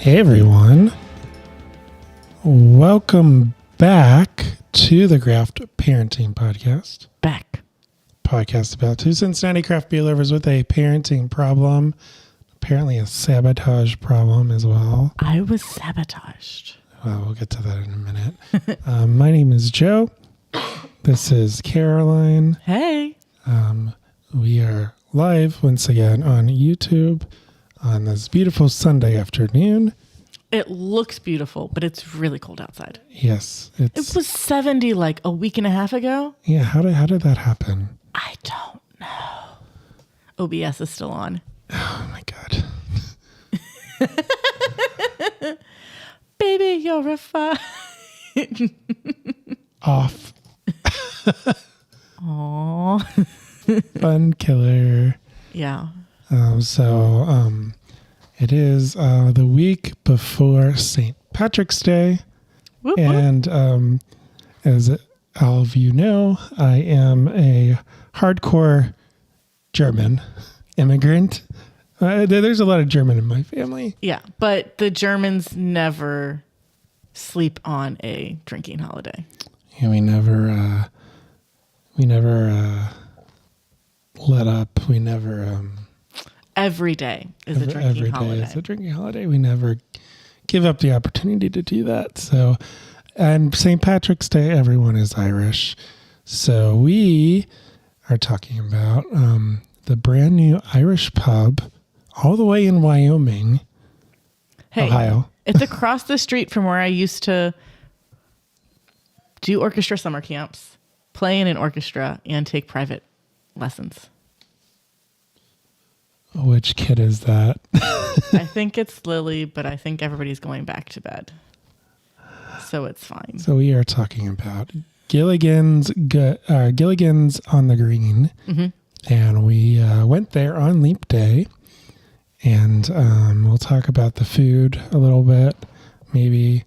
Hey everyone, welcome back to the Craft Parenting Podcast. Podcast about two Cincinnati craft beer lovers with a parenting problem, apparently a sabotage problem as well. I was sabotaged. Well, we'll get to that in a minute. My name is Joe. This is Caroline. Hey. We are live once again on YouTube on this beautiful Sunday afternoon. It looks beautiful, but it's really cold outside. Yes. It was 70 like a week and a half ago. Yeah, how did that happen? I don't know. OBS is still on. Oh my God. Baby, you're a fire. Off. Aww. Fun killer. Yeah. It is the week before St. Patrick's Day. Whoop, And as all of you know, I am a hardcore German immigrant. There's a lot of German in my family. Yeah, but the Germans never sleep on a drinking holiday. Yeah, we never let up. We never... Every day is a drinking holiday. Every day is a drinking holiday. We never give up the opportunity to do that. So, and St. Patrick's Day, everyone is Irish. So we are talking about the brand new Irish pub all the way in Wyoming, Ohio. It's across the street from where I used to do orchestra summer camps, play in an orchestra, and take private lessons. Which kid is that? I think it's Lily, but I think everybody's going back to bed. So it's fine. So we are talking about Gilligan's on the Green. Mm-hmm. And we went there on Leap Day. And we'll talk about the food a little bit, maybe.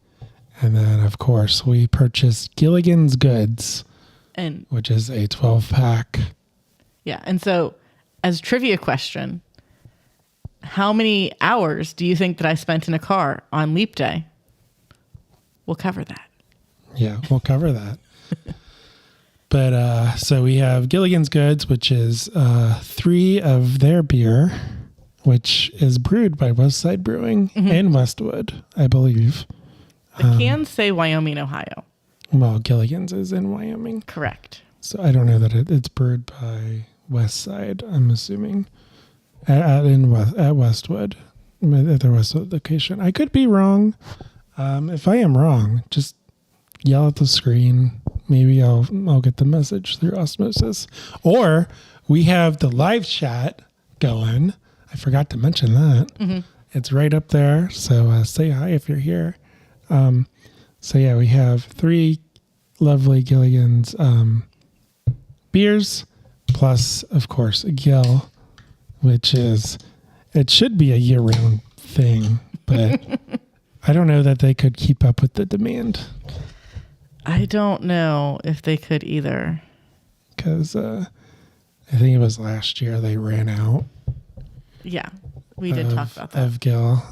And then, of course, we purchased Gilligan's Goods, which is a 12-pack. Yeah. And so, as a trivia question, how many hours do you think that I spent in a car on Leap Day? We'll cover that. Yeah, we'll cover that. But so we have Gilligan's Goods, which is 3 of their beer, which is brewed by Westside Brewing in Westwood, I believe. The cans say Wyoming, Ohio. Well, Gilligan's is in Wyoming. Correct. So I don't know that it's brewed by Westside, I'm assuming. At Westwood, at their Westwood location. I could be wrong. If I am wrong, just yell at the screen. Maybe I'll get the message through osmosis. Or we have the live chat going. I forgot to mention that. Mm-hmm. It's right up there. So say hi if you're here. So yeah, we have 3 lovely Gilligan's beers, plus of course Gil, which it should be a year-round thing, but I don't know that they could keep up with the demand. I don't know if they could either. Because I think it was last year they ran out. Yeah, we did talk about that. Of Gil.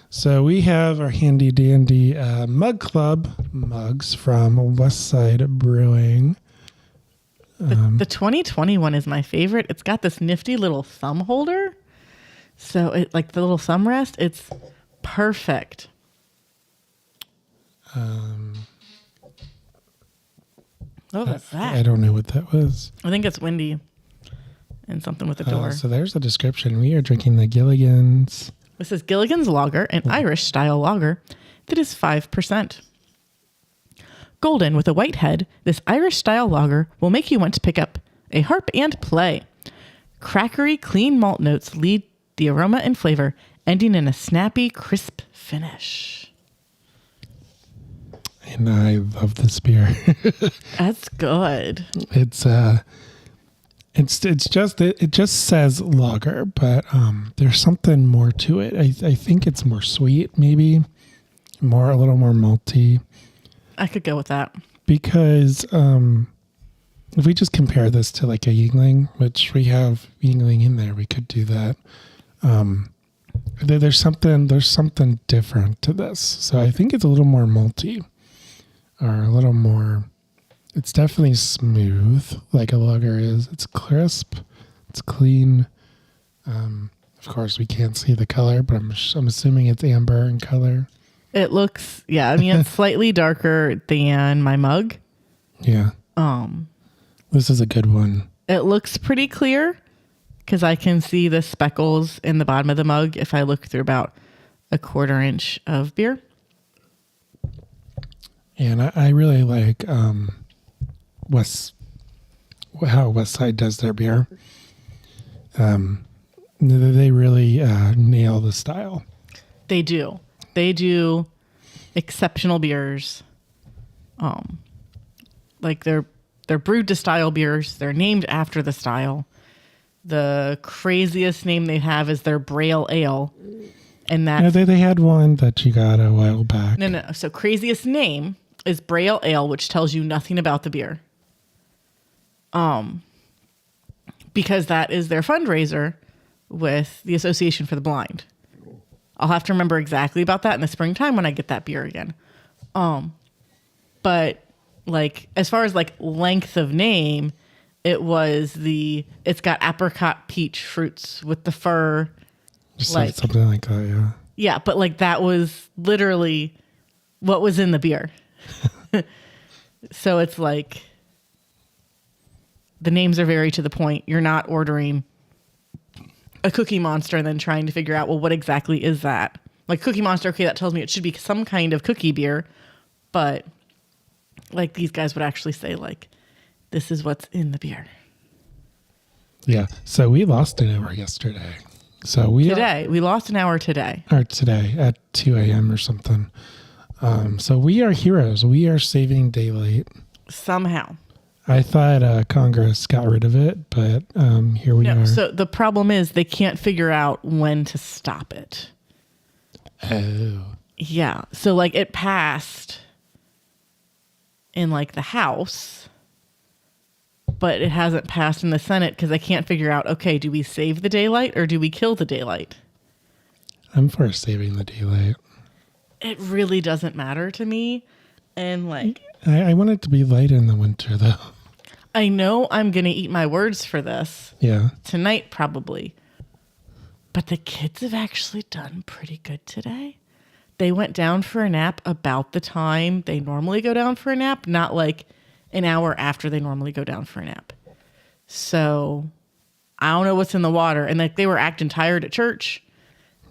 So we have our handy-dandy Mug Club mugs from Westside Brewing. The 2020 one is my favorite. It's got this nifty little thumb holder. So it like the little thumb rest, it's perfect. What's that? I don't know what that was. I think it's windy and something with the door. So there's a description. We are drinking the Gilligan's. This is Gilligan's Lager, an Irish style lager that is 5%. Golden with a white head, this Irish style lager will make you want to pick up a harp and play. Crackery, clean malt notes lead the aroma and flavor, ending in a snappy, crisp finish. And I love this beer. That's good. It just says lager, but there's something more to it. I think it's more sweet, maybe a little more malty. I could go with that. Because if we just compare this to like a Yingling, which we have Yingling in there, we could do that. There's something different to this. So I think it's a little more malty, or a little more. It's definitely smooth, like a lager is. It's crisp. It's clean. Of course, we can't see the color, but I'm assuming it's amber in color. It looks, yeah. I mean, it's slightly darker than my mug. Yeah. This is a good one. It looks pretty clear because I can see the speckles in the bottom of the mug if I look through about a 1/4 inch of beer. And I really like how Westside does their beer. They really nail the style. They do. They do exceptional beers. Like they're brewed to style beers. They're named after the style. The craziest name they have is their Braille Ale. And that's... Yeah, they had one that you got a while back. No. So craziest name is Braille Ale, which tells you nothing about the beer. Because that is their fundraiser with the Association for the Blind. I'll have to remember exactly about that in the springtime when I get that beer again. But like, as far as like length of name, it's got apricot peach fruits with the fur. Just like something like that, yeah. Yeah, but like that was literally what was in the beer. So it's like the names are very to the point. You're not ordering a Cookie Monster and then trying to figure out, well, what exactly is that? Like Cookie Monster, okay, that tells me it should be some kind of cookie beer, but like these guys would actually say like, this is what's in the beer. Yeah. So we lost an hour yesterday. So we lost an hour today. Or today at 2 a.m. or something. So we are heroes. We are saving daylight. Somehow. I thought Congress got rid of it, but here we are. So the problem is they can't figure out when to stop it. Oh. Yeah. So like it passed in like the House, but it hasn't passed in the Senate because they can't figure out, okay, do we save the daylight or do we kill the daylight? I'm for saving the daylight. It really doesn't matter to me. And like... I want it to be light in the winter, though. I know I'm going to eat my words for this. Yeah. Tonight, probably. But the kids have actually done pretty good today. They went down for a nap about the time they normally go down for a nap, not like an hour after they normally go down for a nap. So I don't know what's in the water. And like they were acting tired at church,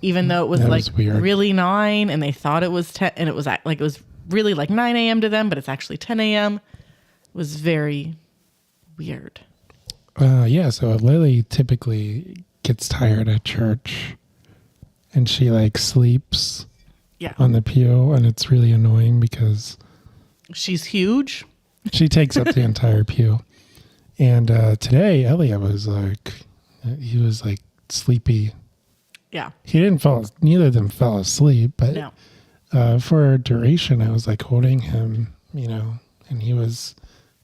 even though it was like really 9 and they thought it was 10 and it was like it was really like 9 a.m. to them, but it's actually 10 a.m. It was very weird. Yeah, so Lily typically gets tired at church and she like sleeps on the pew, and it's really annoying because she's huge. She takes up the entire pew. And today Elliot was like, he was like sleepy. Yeah. Neither of them fell asleep, but no. For a duration, I was like holding him, and he was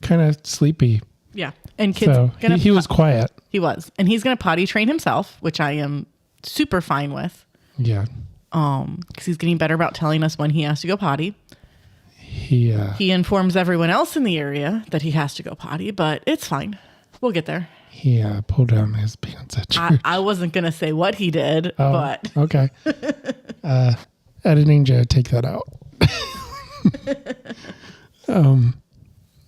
kind of sleepy. Yeah. And kids, so he was quiet. He was. And he's going to potty train himself, which I am super fine with. Yeah. Because he's getting better about telling us when he has to go potty. He informs everyone else in the area that he has to go potty, but it's fine. We'll get there. He pulled down his pants at church. I wasn't going to say what he did, but... Okay. Editing, Joe, take that out.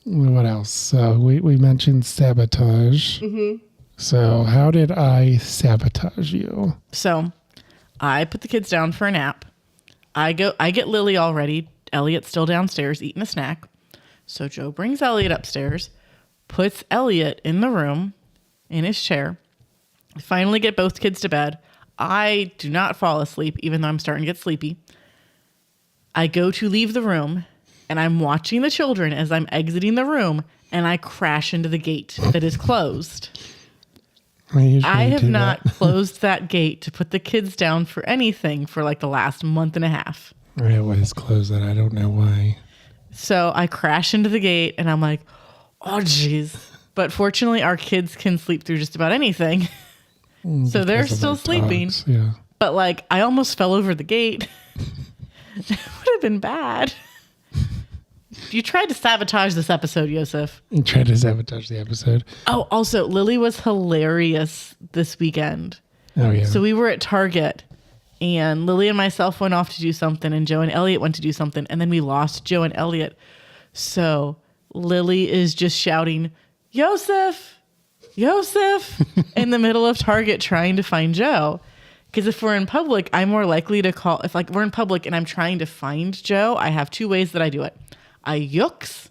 What else? We mentioned Sabotage. Mm-hmm. So how did I sabotage you? So I put the kids down for a nap. I get Lily all ready. Elliot's still downstairs eating a snack. So Joe brings Elliot upstairs, puts Elliot in the room in his chair. I finally get both kids to bed. I do not fall asleep, even though I'm starting to get sleepy. I go to leave the room, and I'm watching the children as I'm exiting the room, and I crash into the gate that is closed. I have not closed that gate to put the kids down for anything for like the last month and a half. I always close it. I don't know why. So I crash into the gate, and I'm like, oh, geez. But fortunately, our kids can sleep through just about anything. So they're still sleeping. Yeah. But like, I almost fell over the gate. It would have been bad. You tried to sabotage this episode, Yosef. You tried to sabotage the episode. Oh, also, Lily was hilarious this weekend. Oh, yeah. So we were at Target, and Lily and myself went off to do something, and Joe and Elliot went to do something, and then we lost Joe and Elliot. So Lily is just shouting, Yosef, Yosef, in the middle of Target trying to find Joe. Because if we're in public, I'm more likely to call. If like we're in public and I'm trying to find Joe, I have two ways that I do it. I yooks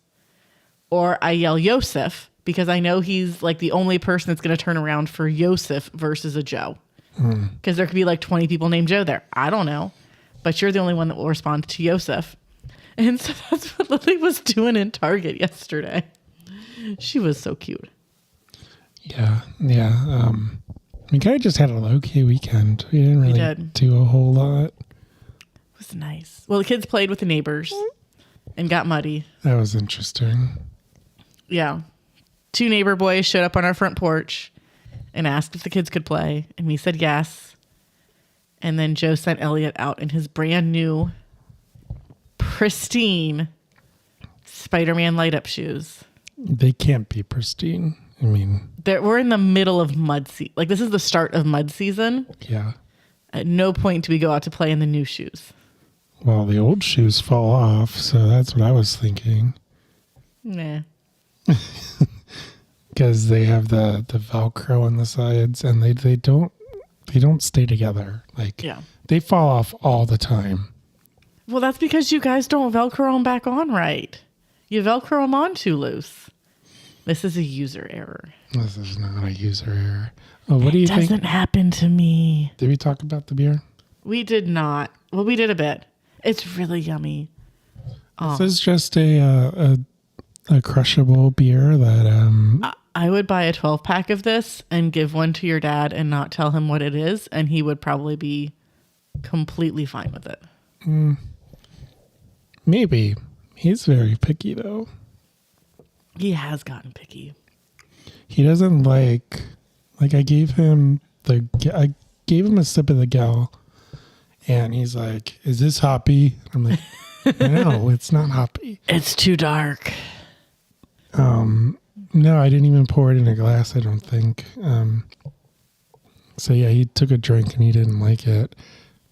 or I yell Yosef, because I know he's like the only person that's going to turn around for Yosef versus a Joe. Because there could be like 20 people named Joe there. I don't know. But you're the only one that will respond to Yosef. And so that's what Lily was doing in Target yesterday. She was so cute. Yeah. Yeah. We kind of just had a low-key weekend. We didn't really do a whole lot. It was nice. Well, the kids played with the neighbors and got muddy. That was interesting. Yeah. 2 neighbor boys showed up on our front porch and asked if the kids could play. And we said yes. And then Joe sent Elliot out in his brand new, pristine Spider-Man light-up shoes. They can't be pristine. I mean, we're in the middle of mud season. Like, this is the start of mud season. Yeah. At no point do we go out to play in the new shoes. Well, the old shoes fall off, so that's what I was thinking. Nah. Because they have the Velcro on the sides, and they don't stay together. Like, yeah, they fall off all the time. Well, that's because you guys don't Velcro them back on right. You Velcro them on too loose. This is a user error. This is not a user error. Oh, what do you think? It doesn't happen to me. Did we talk about the beer? We did not. Well, we did a bit. It's really yummy. This is just a crushable beer that I would buy a 12-pack of this and give one to your dad and not tell him what it is, and he would probably be completely fine with it. Maybe. He's very picky, though. He has gotten picky. He doesn't like I gave him a sip of the gal, and he's like, "Is this hoppy?" I'm like, "No, it's not hoppy. It's too dark." No, I didn't even pour it in a glass, I don't think. So yeah, he took a drink and he didn't like it.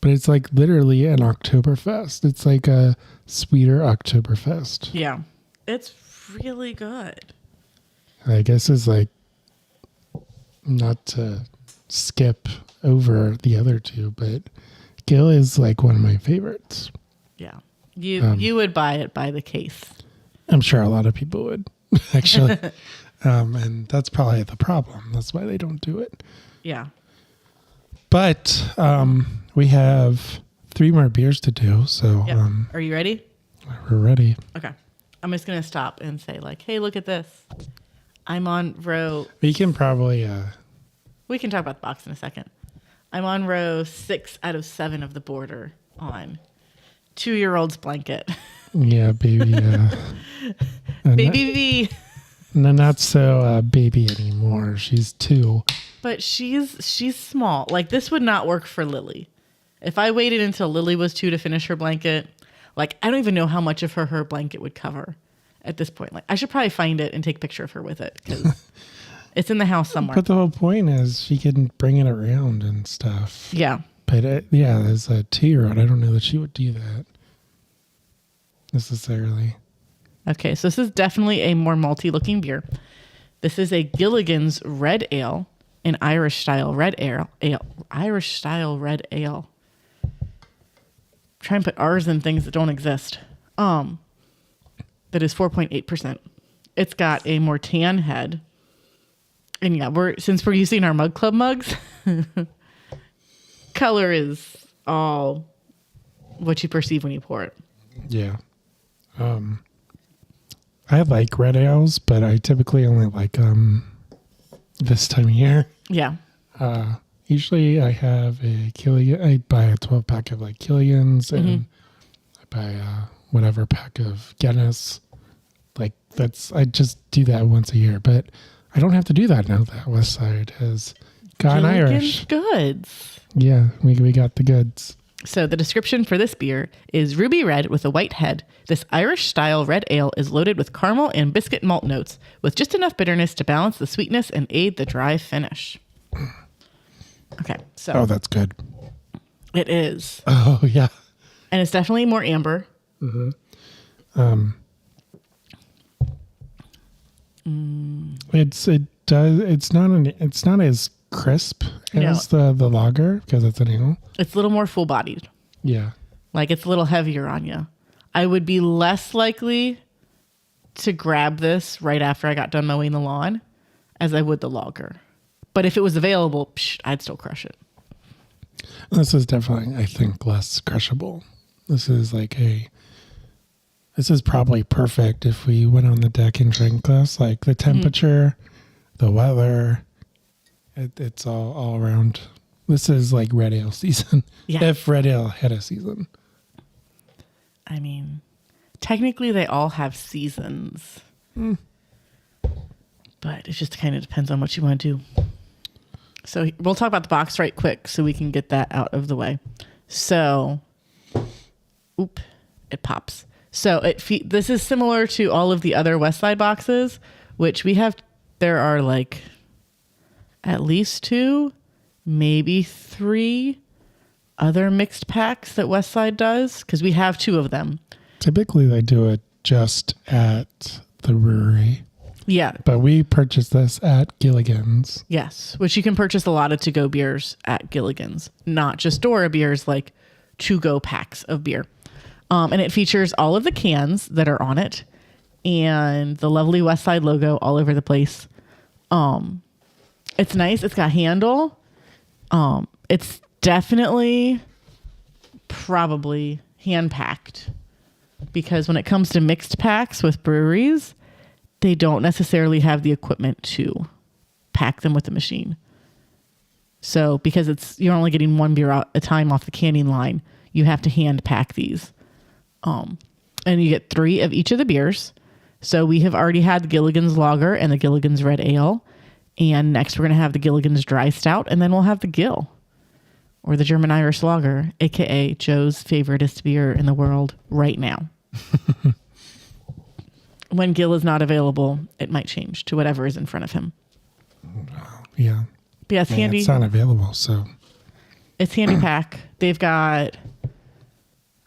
But it's like literally an Oktoberfest. It's like a sweeter Oktoberfest. Yeah. It's really good. I guess it's like not to skip over the other two, but Gil is like one of my favorites. Yeah. You would buy it by the case. I'm sure a lot of people would, actually. And that's probably the problem. That's why they don't do it. Yeah. But we have 3 more beers to do. So yep. Are you ready? We're ready. Okay. I'm just going to stop and say like, hey, look at this. I'm on row. We can probably. We can talk about the box in a second. I'm on row 6 out of 7 of the border on 2-year-old's blanket. Yeah, baby. Baby V. No, not so baby anymore. She's 2. But she's small. Like, this would not work for Lily. If I waited until Lily was 2 to finish her blanket, like, I don't even know how much of her blanket would cover at this point. Like, I should probably find it and take a picture of her with it because it's in the house somewhere. But the whole point is she can bring it around and stuff. Yeah. But as a 2-year-old, I don't know that she would do that necessarily. Okay, so this is definitely a more malty looking beer. This is a Gilligan's Red Ale, an Irish style red ale. Irish style red ale. Try and put R's in things that don't exist. That is 4.8%. It's got a more tan head. And yeah, since we're using our Mug Club mugs, color is all what you perceive when you pour it. Yeah. I like red ales, but I typically only like this time of year. Yeah. Usually I have a Gilligan. I buy a 12-pack of like Gilligan's, and I buy whatever pack of Guinness. Like I just do that once a year, but I don't have to do that now that Westside has gone Gilligan's Irish. Goods. Yeah, we got the goods. So the description for this beer is ruby red with a white head. This Irish-style red ale is loaded with caramel and biscuit malt notes with just enough bitterness to balance the sweetness and aid the dry finish. Okay, so... Oh, that's good. It is. Oh, yeah. And it's definitely more amber. Mm-hmm. It's not as crisp as the lager because it's an ale. It's a little more full bodied. Yeah. Like it's a little heavier on you. I would be less likely to grab this right after I got done mowing the lawn as I would the lager. But if it was available, I'd still crush it. This is definitely, I think, less crushable. This is probably perfect if we went on the deck and drank this. Like the temperature, the weather, it's all around. This is like red ale season. Yeah. If red ale had a season. I mean, technically they all have seasons. But it just kind of depends on what you want to do. So we'll talk about the box right quick so we can get that out of the way. So, it pops. So this is similar to all of the other Westside boxes, which we have. There are like at least 2, maybe 3 other mixed packs that Westside does because we have 2 of them. Typically, they do it just at the brewery. Yeah. But we purchased this at Gilligan's. Yes, which you can purchase a lot of to-go beers at Gilligan's, not just Dora beers, like to-go packs of beer. And it features all of the cans that are on it and the lovely Westside logo all over the place. It's nice. It's got handle. It's definitely probably hand-packed because when it comes to mixed packs with breweries, they don't necessarily have the equipment to pack them with the machine. So because you're only getting 1 beer at a time off the canning line, you have to hand pack these. And you get 3 of each of the beers. So we have already had the Gilligan's Lager and the Gilligan's Red Ale. And next we're going to have the Gilligan's Dry Stout. And then we'll have the Gill, or the German Irish Lager, a.k.a. Joe's favoriteest beer in the world right now. When Gill is not available, it might change to whatever is in front of him. Yeah. But yeah, it's handy. It's not available, so. It's handy pack. They've got,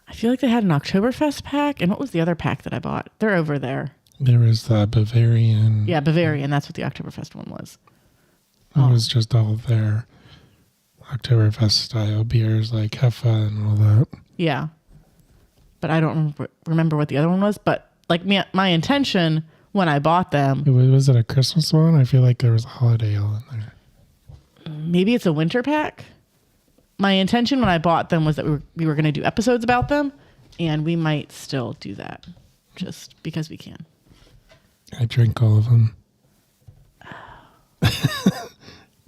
I feel like they had an Oktoberfest pack. And what was the other pack that I bought? They're over there. There was the Bavarian. Yeah, Bavarian. That's what the Oktoberfest one was. It was just all their Oktoberfest style beers like Heffa and all that. Yeah. But I don't remember what the other one was. But like my intention when I bought them. Was it a Christmas one? I feel like there was a holiday ale in there. Maybe it's a winter pack. My intention when I bought them was that we were going to do episodes about them. And we might still do that just because we can. I drink all of them.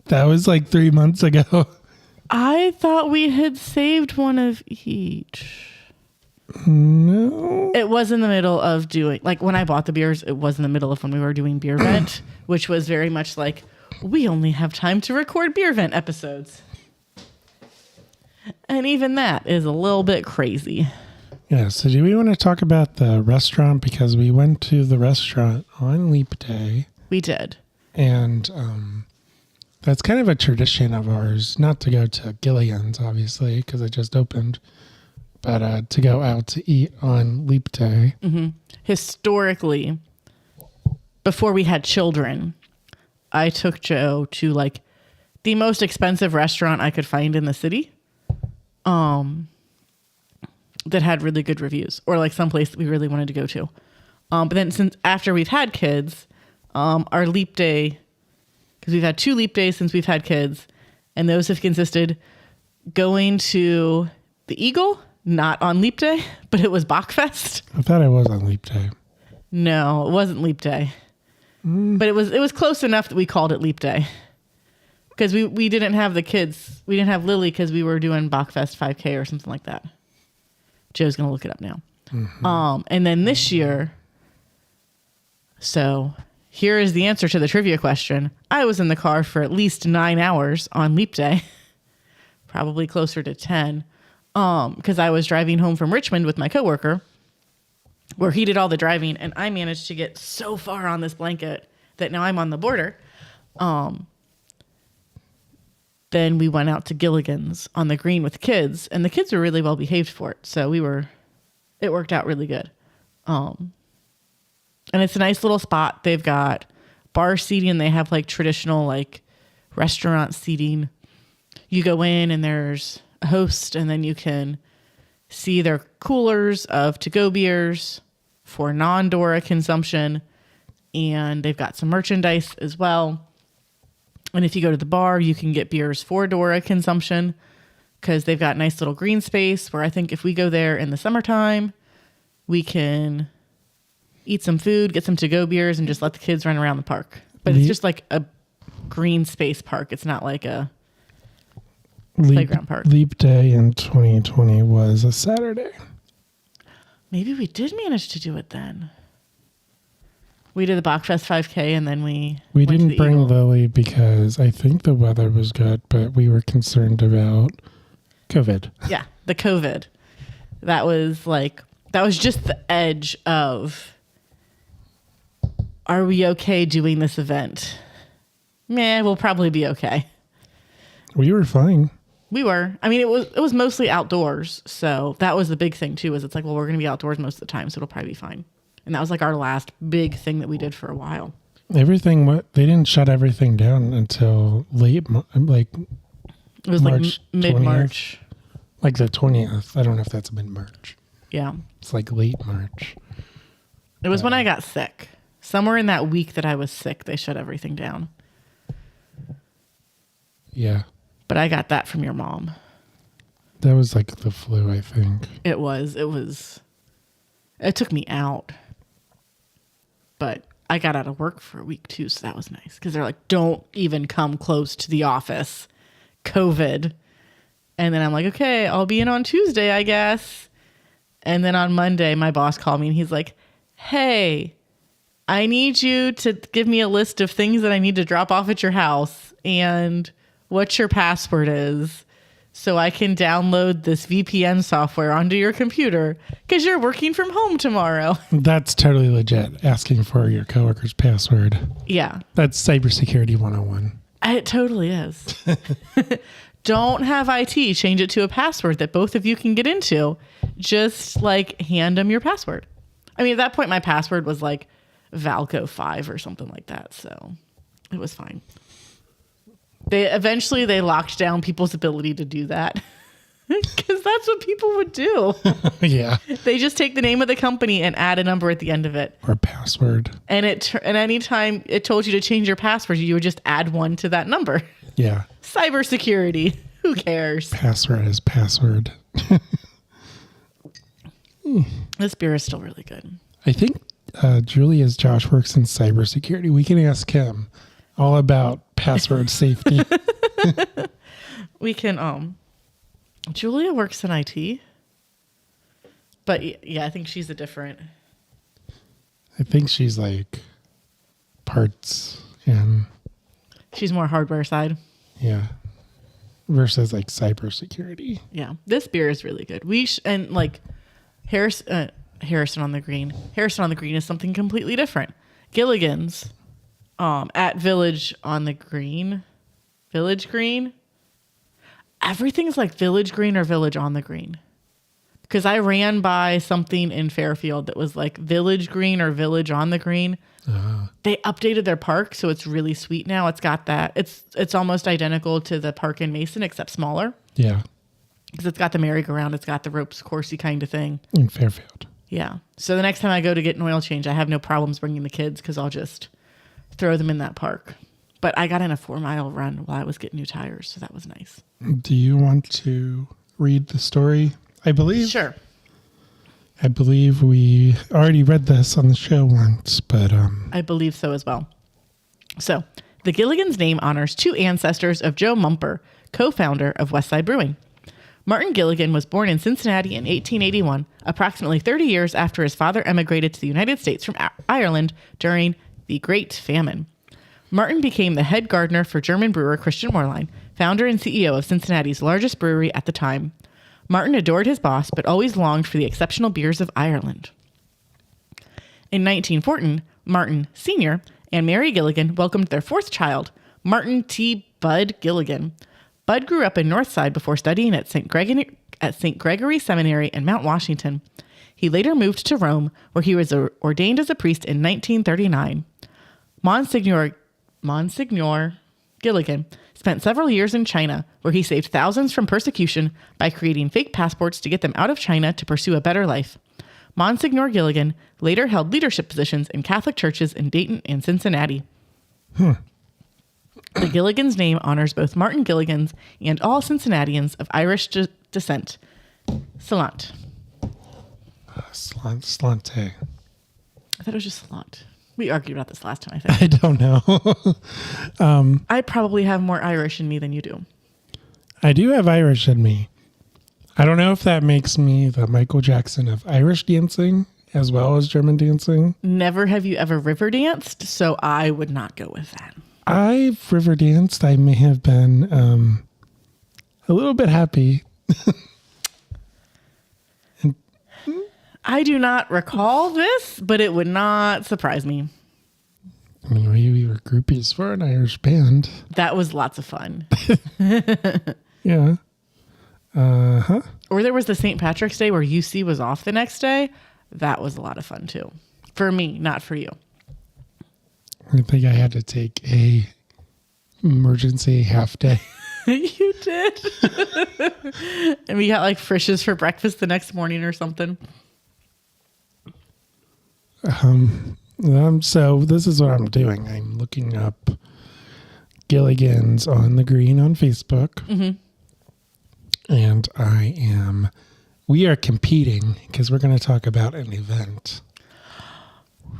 That was like 3 months ago. I thought we had saved one of each. No. It was in the middle of doing, like when I bought the beers, it was in the middle of when we were doing Beer Vent, which was very much like, we only have time to record Beer Vent episodes. And even that is a little bit crazy. Yeah, so do we want to talk about the restaurant? Because we went to the restaurant on Leap Day. We did. And that's kind of a tradition of ours, not to go to Gilligan's, obviously, because it just opened, but to go out to eat on Leap Day. Mm-hmm. Historically, before we had children, I took Joe to like the most expensive restaurant I could find in the city. That had really good reviews, or like someplace that we really wanted to go to. But then since after we've had kids, our Leap Day, because we've had 2 Leap Days since we've had kids, and those have consisted going to the Eagle, not on Leap Day, but it was Bachfest. I thought it was on Leap Day. No, it wasn't Leap Day. But it was close enough that we called it Leap Day. Because we didn't have the kids. We didn't have Lily because we were doing Bachfest 5K or something like that. Joe's going to look it up now. Mm-hmm. And then this year, so here is the answer to the trivia question. I was in the car for at least 9 hours on Leap Day probably closer to 10, because I was driving home from Richmond with my coworker, where he did all the driving, and I managed to get so far on this blanket that now I'm on the border. Then we went out to Gilligan's on the green with kids, and the kids were really well behaved for it. So it worked out really good. And it's a nice little spot. They've got bar seating. They have like traditional like restaurant seating. You go in and there's a host, and then you can see their coolers of to-go beers for non-Dora consumption. And they've got some merchandise as well. And if you go to the bar, you can get beers for Dora consumption, because they've got nice little green space where I think if we go there in the summertime, we can eat some food, get some to-go beers, and just let the kids run around the park. But it's just like a green space park. It's not like a playground park. Leap Day in 2020 was a Saturday. Maybe we did manage to do it then. We did the Bachfest 5K, and then we didn't bring Lily because I think the weather was good, but we were concerned about COVID. Yeah, the COVID. That was just the edge of, are we okay doing this event? We'll probably be okay. We were fine. We were. I mean, it was mostly outdoors, so that was the big thing too. Is it's like, well, we're going to be outdoors most of the time, so it'll probably be fine. And that was like our last big thing that we did for a while. They didn't shut everything down until late, like it was March, like mid-March. Like the 20th. I don't know if that's mid-March. Yeah. It's like late March. It was when I got sick. Somewhere in that week that I was sick, they shut everything down. Yeah. But I got that from your mom. That was like the flu, I think. It took me out. But I got out of work for a week too, so that was nice. Because they're like, don't even come close to the office. COVID. And then I'm like, okay, I'll be in on Tuesday, I guess. And then on Monday, my boss called me and he's like, hey, I need you to give me a list of things that I need to drop off at your house and what your password is, so I can download this VPN software onto your computer because you're working from home tomorrow. That's totally legit, asking for your coworker's password. Yeah. That's cybersecurity 101. It totally is. Don't have IT change it to a password that both of you can get into. Just like hand them your password. I mean, at that point, my password was like Valco 5 or something like that. So it was fine. They locked down people's ability to do that because that's what people would do. Yeah. They just take the name of the company and add a number at the end of it. Or password. And anytime it told you to change your password, you would just add one to that number. Yeah. Cybersecurity. Who cares? Password is password. This beer is still really good. I think Julia's Josh works in cybersecurity. We can ask him all about password safety. We can. Julia works in IT, but yeah, I think she's a different. I think she's like parts and. She's more hardware side. Yeah. Versus like cybersecurity. Yeah, this beer is really good. And like Harrison on the Green. Harrison on the Green is something completely different. Gilligan's. At Village on the Green. Village Green? Everything's like Village Green or Village on the Green. Because I ran by something in Fairfield that was like Village Green or Village on the Green. They updated their park, so it's really sweet now. It's got that. It's almost identical to the park in Mason, except smaller. Yeah. Because it's got the merry-go-round. It's got the ropes coursey kind of thing. In Fairfield. Yeah. So the next time I go to get an oil change, I have no problems bringing the kids because I'll just throw them in that park. But I got in a 4-mile run while I was getting new tires, so that was nice. Do you want to read the story? I believe. Sure. I believe we already read this on the show once, but I believe so as well. So, the Gilligan's name honors 2 ancestors of Joe Mumper, co-founder of Westside Brewing. Martin Gilligan was born in Cincinnati in 1881, approximately 30 years after his father emigrated to the United States from Ireland during the Great Famine. Martin became the head gardener for German brewer Christian Moerlein, founder and CEO of Cincinnati's largest brewery at the time. Martin adored his boss, but always longed for the exceptional beers of Ireland. In 1914, Martin Sr. and Mary Gilligan welcomed their fourth child, Martin T. Bud Gilligan. Bud grew up in Northside before studying at St. Gregory Seminary in Mount Washington. He later moved to Rome, where he was ordained as a priest in 1939. Monsignor Gilligan spent several years in China, where he saved thousands from persecution by creating fake passports to get them out of China to pursue a better life. Monsignor Gilligan later held leadership positions in Catholic churches in Dayton and Cincinnati. The Gilligan's name honors both Martin Gilligan's and all Cincinnatians of Irish descent. Salant. Slante. I thought it was just salant. We argued about this last time, I think. I don't know. I probably have more Irish in me than you do. I do have Irish in me. I don't know if that makes me the Michael Jackson of Irish dancing as well as German dancing. Never have you ever river danced, so I would not go with that. I've river danced. I may have been a little bit happy. I do not recall this, but it would not surprise me. I mean, we were groupies for an Irish band. That was lots of fun. Yeah. Uh-huh. Or there was the St. Patrick's Day where UC was off the next day. That was a lot of fun too. For me, not for you. I think I had to take a emergency half day. You did. And we got like Frisch's for breakfast the next morning or something. So this is what I'm doing. I'm looking up Gilligan's on the Green on Facebook. Mm-hmm. And we are competing because we're going to talk about an event.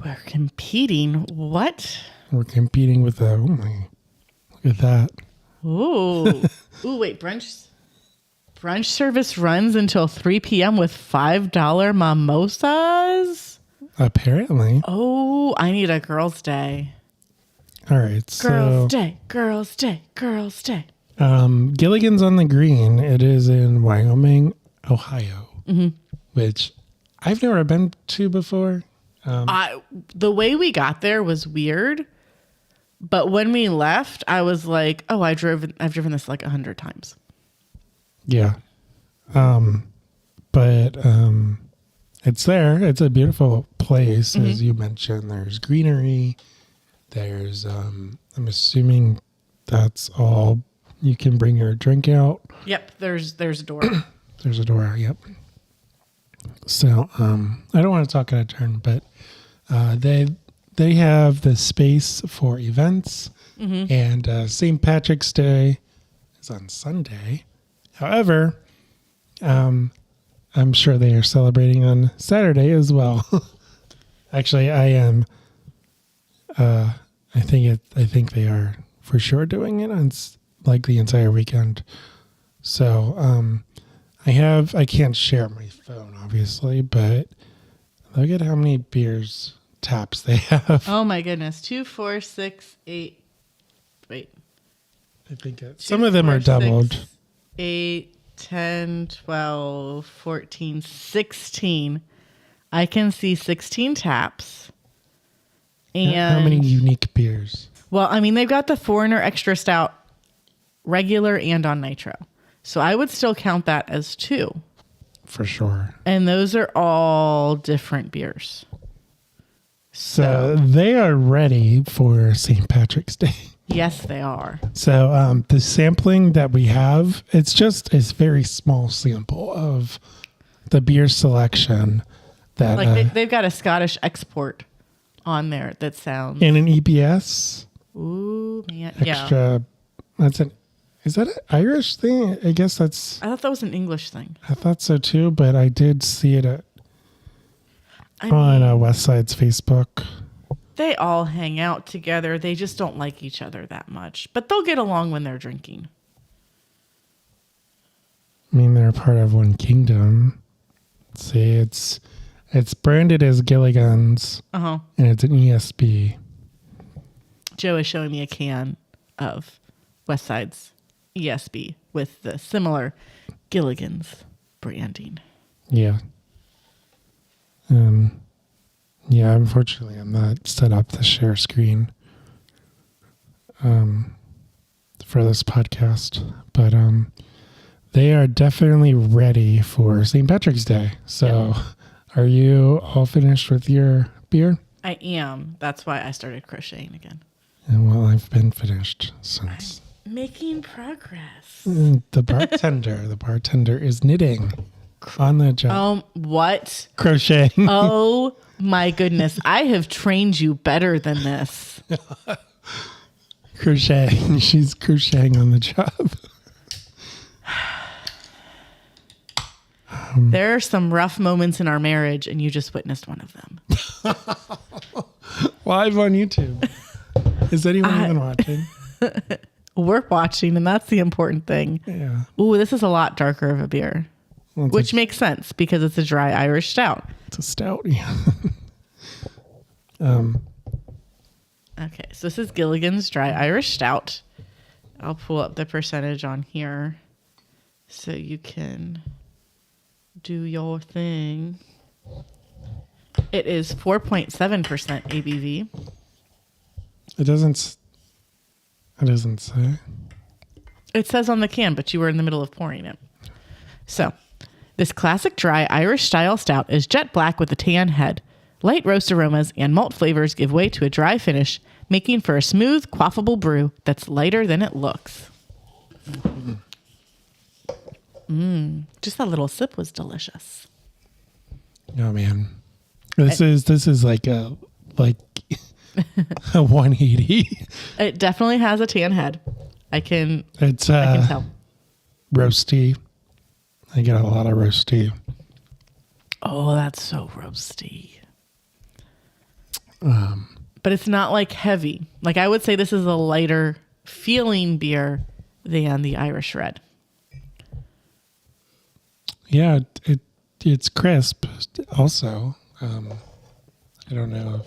We're competing? What? We're competing with look at that. Ooh. Ooh, wait, brunch service runs until 3 p.m. with $5 mimosas? Apparently. Oh, I need a girls' day. All right. Girls' day. Gilligan's on the Green. It is in Wyoming, Ohio, which I've never been to before. The way we got there was weird, but when we left, I was like, "Oh, I've driven this like 100 times." Yeah, but it's there. It's a beautiful place, as you mentioned. There's greenery. There's I'm assuming that's all. You can bring your drink out. Yep, there's a door. There's a door out. Yep. So I don't want to talk out of turn, but they have the space for events, and St. Patrick's Day is on Sunday. However, I'm sure they are celebrating on Saturday as well. Actually, I am. I think they are for sure doing it on like the entire weekend. So I can't share my phone obviously, but look at how many beers taps they have. Oh my goodness. 2, 4, 6, 8. Wait. I think some of them are doubled. 6, 8, 10, 12, 14, 16. I can see 16 taps. And how many unique beers? Well, I mean, they've got the Foreigner Extra Stout regular and on nitro. So I would still count that as 2. For sure. And those are all different beers. So they are ready for St. Patrick's Day. Yes, they are. So the sampling that we have, it's very small sample of the beer selection. That like they've got a Scottish export on there that sounds. And an EBS. Ooh, man. Extra. Yeah. Is that an Irish thing? I guess that's. I thought that was an English thing. I thought so too, but I did see it on Westside's Facebook. They all hang out together. They just don't like each other that much, but they'll get along when they're drinking. I mean, they're part of one kingdom. See, it's branded as Gilligan's, and it's an ESB. Joe is showing me a can of Westside's ESB with the similar Gilligan's branding. Yeah. Yeah, unfortunately, I'm not set up to share screen for this podcast, but they are definitely ready for St. Patrick's Day. So Are you all finished with your beer? I am. That's why I started crocheting again. And well, I've been finished since. I'm making progress. The bartender is knitting on the job. What? Crocheting. Oh my goodness. I have trained you better than this. Crocheting. She's crocheting on the job. There are some rough moments in our marriage, and you just witnessed one of them. Live on YouTube. Is anyone even watching? We're watching, and that's the important thing. Yeah. Ooh, this is a lot darker of a beer, Well, which makes sense because it's a dry Irish stout. It's a stout. Yeah. Okay, so this is Gilligan's dry Irish stout. I'll pull up the percentage on here so you can do your thing. It is 4.7% ABV. It doesn't say. It says on the can, but you were in the middle of pouring it. So, this classic dry Irish style stout is jet black with a tan head. Light roast aromas and malt flavors give way to a dry finish, making for a smooth, quaffable brew that's lighter than it looks. Just that little sip was delicious. Oh man, this is like a 180. It definitely has a tan head. I can It's tell. roasty. I get a lot of roasty. Oh, that's so roasty. But it's not like heavy. Like I would say this is a lighter feeling beer than the Irish Red. Yeah, it's crisp. Also, I don't know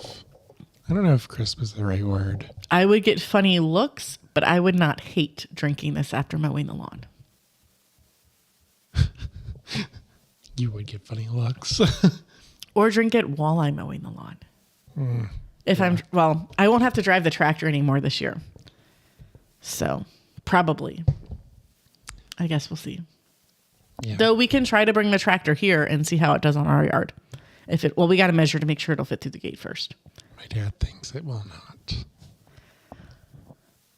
if crisp is the right word. I would get funny looks, but I would not hate drinking this after mowing the lawn. You would get funny looks. Or drink it while I'm mowing the lawn. I won't have to drive the tractor anymore this year. So, probably. I guess we'll see. Yeah. Though we can try to bring the tractor here and see how it does on our yard. We got to measure to make sure it'll fit through the gate first. My dad thinks it will not.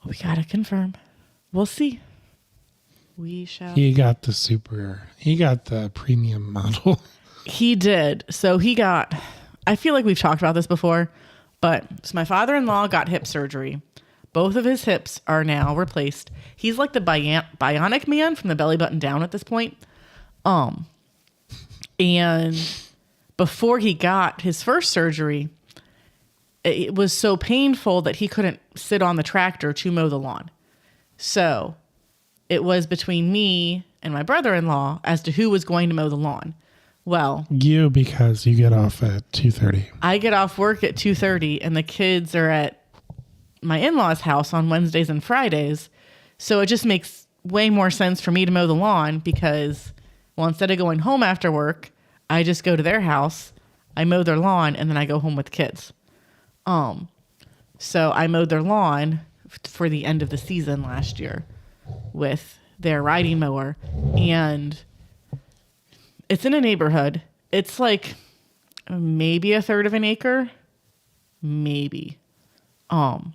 We got to confirm. We'll see. We shall. He got the premium model. He did. So I feel like we've talked about this before, but my father-in-law got hip surgery. Both of his hips are now replaced. He's like the bionic man from the belly button down at this point. And before he got his first surgery, it was so painful that he couldn't sit on the tractor to mow the lawn. So it was between me and my brother-in-law as to who was going to mow the lawn. Well, You, because you get off at 2:30. I get off work at 2:30 and the kids are at my in-laws' house on Wednesdays and Fridays. So it just makes way more sense for me to mow the lawn because, well, instead of going home after work, I just go to their house, I mow their lawn, and then I go home with the kids. So I mowed their lawn for the end of the season last year with their riding mower, and it's in a neighborhood. It's like maybe a third of an acre, maybe.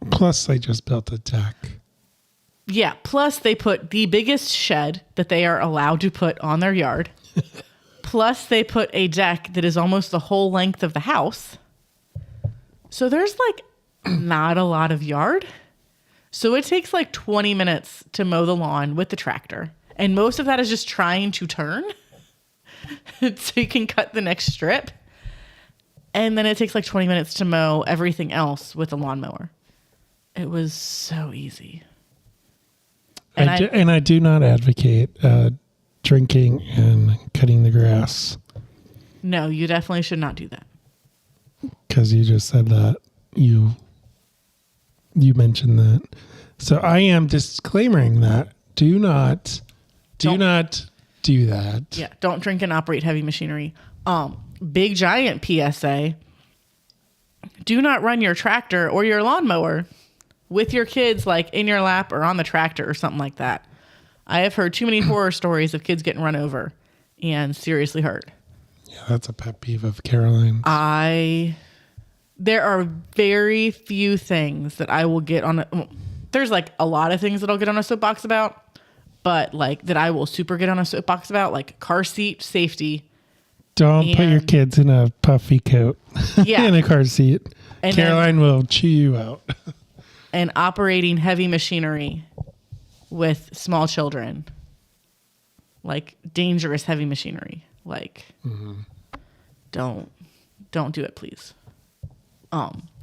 Plus, they just built a deck. Yeah, plus they put the biggest shed that they are allowed to put on their yard. Plus they put a deck that is almost the whole length of the house. So there's like not a lot of yard. So it takes like 20 minutes to mow the lawn with the tractor. And most of that is just trying to turn so you can cut the next strip. And then it takes like 20 minutes to mow everything else with the lawnmower. It was so easy. I do not advocate drinking and cutting the grass. No, you definitely should not do that. Because you just said that. You mentioned that. So I am disclaiming that Do not do that. Yeah, don't drink and operate heavy machinery. Big giant PSA. Do not run your tractor or your lawnmower with your kids like in your lap or on the tractor or something like that. I have heard too many horror stories of kids getting run over and seriously hurt. Yeah, that's a pet peeve of Caroline's. There are very few things that I will get on. There's like a lot of things that I'll get on a soapbox about, but like that I will super get on a soapbox about, like car seat safety. Don't put your kids in a puffy coat in a car seat. And Caroline will chew you out. And operating heavy machinery with small children, like dangerous heavy machinery. Like, don't do it, please.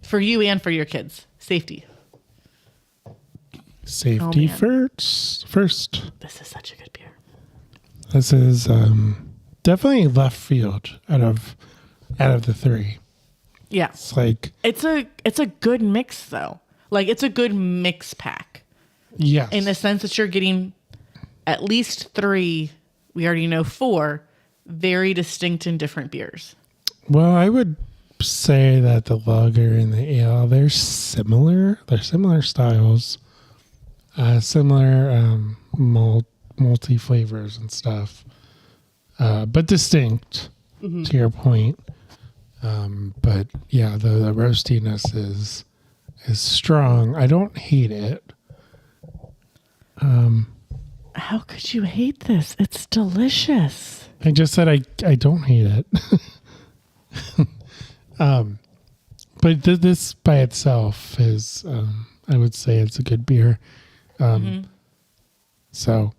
For you and for your kids, safety. Safety first. This is such a good beer. This is definitely left field out of the three. Yeah, it's like it's a good mix though. Like it's a good mix pack. Yes, in the sense that you're getting at least 3. We already know 4 very distinct and different beers. Well, I would say that the lager and the ale, they're similar. They're similar styles, similar multi flavors and stuff, but distinct to your point. But yeah, the roastiness is strong. I don't hate it. How could you hate this? It's delicious. I just said I don't hate it. But this by itself is, I would say it's a good beer. So,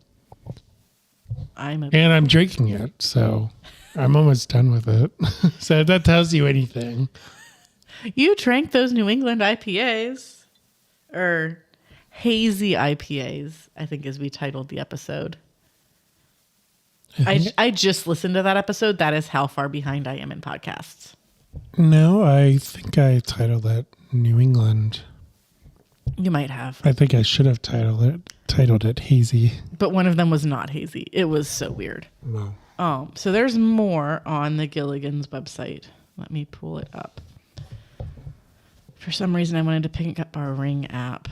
I'm drinking it, so I'm almost done with it. So if that tells you anything. You drank those New England IPAs, or hazy IPAs, I think as we titled the episode. I just listened to that episode. That is how far behind I am in podcasts. No, I think I titled it New England. You might have. I think I should have titled it hazy. But one of them was not hazy. It was so weird. No. So there's more on the Gilligan's website. Let me pull it up. For some reason, I wanted to pick up our Ring app.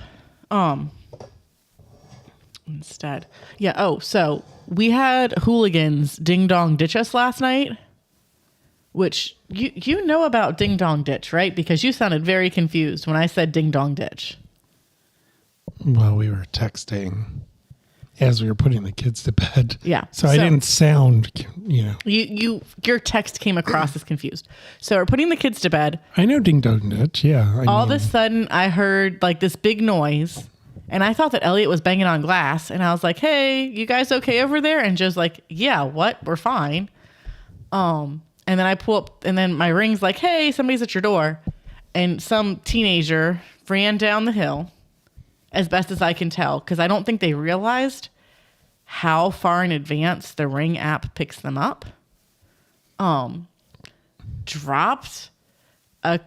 Instead. Yeah. Oh, so we had hooligans ding dong ditch us last night, which you know about ding dong ditch, right? Because you sounded very confused when I said ding dong ditch. Well, we were texting as we were putting the kids to bed. Yeah. So I didn't sound, Your text came across as confused. So we're putting the kids to bed. I know ding dong ditch. Yeah. All of a sudden I heard like this big noise, and I thought that Elliot was banging on glass, and I was like, "Hey, you guys okay over there?" And Joe's like, "Yeah, what? We're fine." And then I pull up, and then my Ring's like, "Hey, somebody's at your door." And some teenager ran down the hill, as best as I can tell, because I don't think they realized how far in advance the Ring app picks them up. Dropped a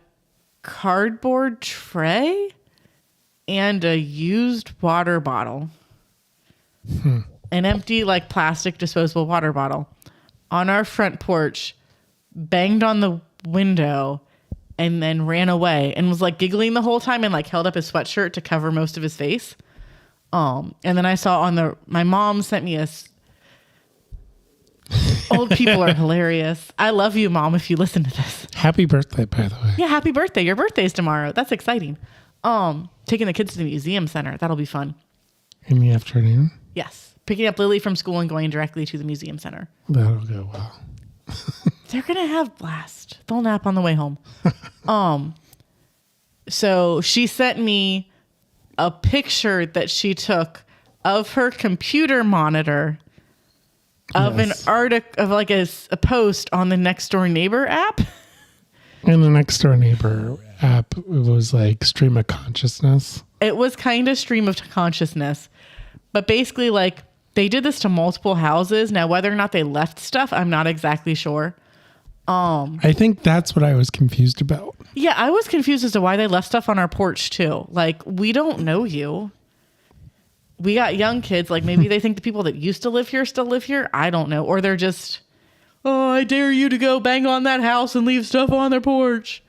cardboard tray and a used water bottle. An empty, like, plastic disposable water bottle on our front porch, banged on the window, and then ran away and was like giggling the whole time and like held up his sweatshirt to cover most of his face. And then I saw my mom sent me old people are hilarious. I love you, Mom, if you listen to this. Happy birthday, by the way. Yeah, happy birthday. Your birthday's tomorrow. That's exciting. Taking the kids to the museum center. That'll be fun. In the afternoon? Yes. Picking up Lily from school and going directly to the museum center. That'll go well. They're going to have blast. They'll nap on the way home. So she sent me a picture that she took of her computer monitor of an article of like a post on the Next Door Neighbor app. And the Next Door Neighbor app, it was like stream of consciousness. It was kind of stream of consciousness, but basically like they did this to multiple houses. Now, whether or not they left stuff, I'm not exactly sure. I think that's what I was confused about. Yeah, I was confused as to why they left stuff on our porch too. Like, we don't know you. we got young kids. Like maybe they think the people that used to live here still live here. I don't know. Or they're just, oh, I dare you to go bang on that house and leave stuff on their porch.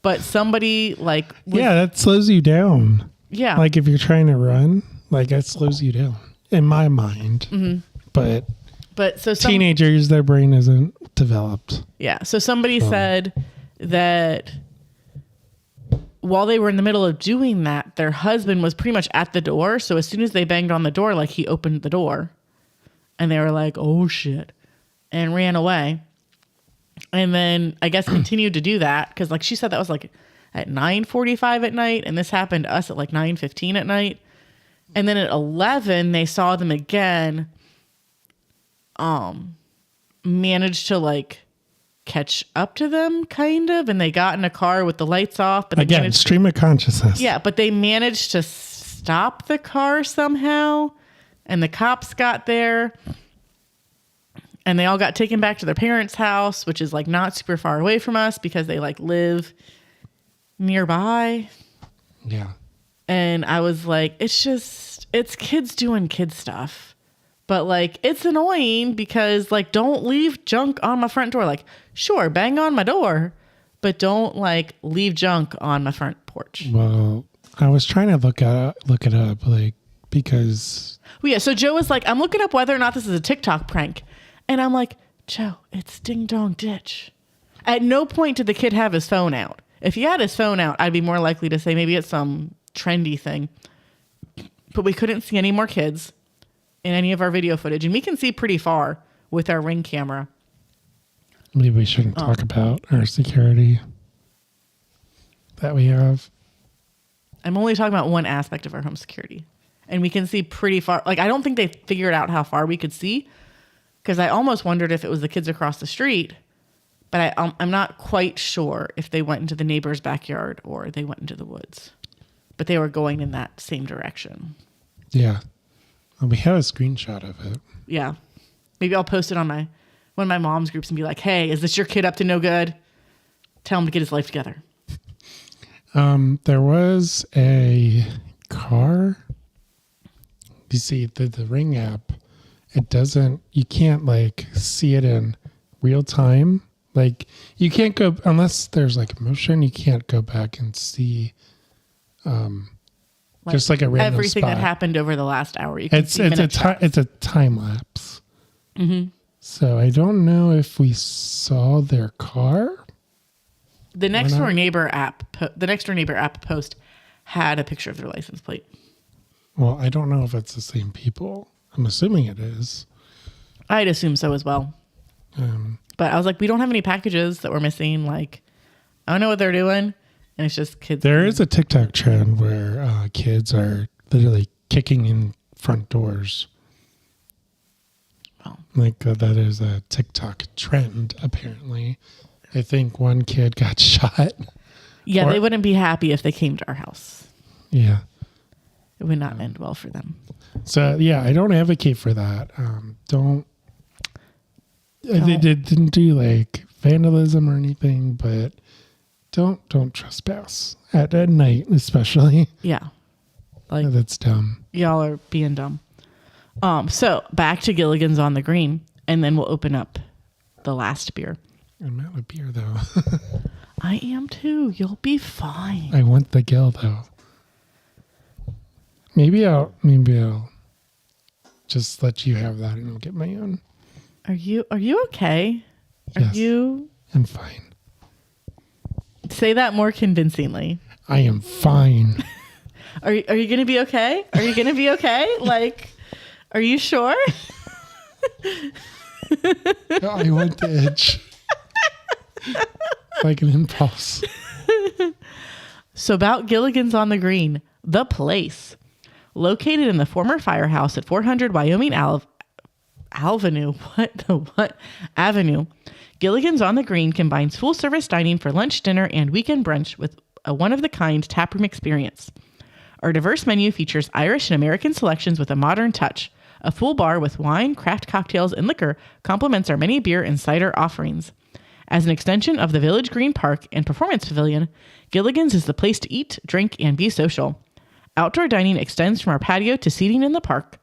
But somebody like... that slows you down. Yeah. Like if you're trying to run, like that slows you down in my mind. Mm-hmm. But so teenagers, their brain isn't developed. Yeah. So somebody said that while they were in the middle of doing that, their husband was pretty much at the door. So as soon as they banged on the door, like he opened the door and they were like, oh shit, and ran away. And then I guess continued to do that. Cause like she said, that was like at 9:45 at night. And this happened to us at like 9:15 at night. And then at 11, they saw them again, managed to like catch up to them kind of, and they got in a car with the lights off, but again, stream of consciousness. Yeah, but they managed to stop the car somehow, and the cops got there, and they all got taken back to their parents' house, which is like not super far away from us because they like live nearby. Yeah. And I was like, it's kids doing kid stuff. But like, it's annoying because like, don't leave junk on my front door. Like, sure, bang on my door, but don't like leave junk on my front porch. Well, I was trying to look it up, like, because. Well, yeah. So Joe was like, I'm looking up whether or not this is a TikTok prank. And I'm like, Joe, it's ding dong ditch. At no point did the kid have his phone out. If he had his phone out, I'd be more likely to say maybe it's some trendy thing. But we couldn't see any more kids in any of our video footage, and we can see pretty far with our Ring camera. Maybe we shouldn't talk about our security that we have. I'm only talking about one aspect of our home security, and we can see pretty far. Like, I don't think they figured out how far we could see, because I almost wondered if it was the kids across the street, but I'm not quite sure if they went into the neighbor's backyard or they went into the woods, but they were going in that same direction. Yeah. Well, we have a screenshot of it. Yeah. Maybe I'll post it on one of my mom's groups and be like, hey, is this your kid up to no good? Tell him to get his life together. There was a car. You see, the Ring app, you can't like see it in real time. Like you can't go, unless there's like motion, you can't go back and see just like a random everything spot that happened over the last hour. You can it's a time lapse. Mm-hmm. So I don't know if we saw their car. The next door neighbor app post had a picture of their license plate. Well, I don't know if it's the same people. I'm assuming it is. I'd assume so as well. But I was like, we don't have any packages that we're missing. Like, I don't know what they're doing. And it's just kids. There is a TikTok trend where kids are literally kicking in front doors. Well, like that is a TikTok trend, apparently. I think one kid got shot. Yeah, they wouldn't be happy if they came to our house. Yeah. It would not end well for them. So, yeah, I don't advocate for that. They didn't do like vandalism or anything, but don't trespass at night, especially. Yeah. Like, that's dumb. Y'all are being dumb. So back to Gilligan's on the Green, and then we'll open up the last beer. I'm out of beer though. I am too. You'll be fine. I want the Gill though. Maybe I'll just let you have that and I'll get my own. Are you okay? Yes, I'm fine. Say that more convincingly. I am fine. Are you going to be okay? Are you going to be okay? Like, are you sure? I want the itch. Like an impulse. So about Gilligan's on the Green, the place. Located in the former firehouse at 400 Wyoming Avenue. Avenue. Gilligan's on the Green combines full-service dining for lunch, dinner, and weekend brunch with a one-of-the-kind taproom experience. Our diverse menu features Irish and American selections with a modern touch. A full bar with wine, craft cocktails, and liquor complements our many beer and cider offerings. As an extension of the Village Green Park and Performance Pavilion, Gilligan's is the place to eat, drink, and be social. Outdoor dining extends from our patio to seating in the park.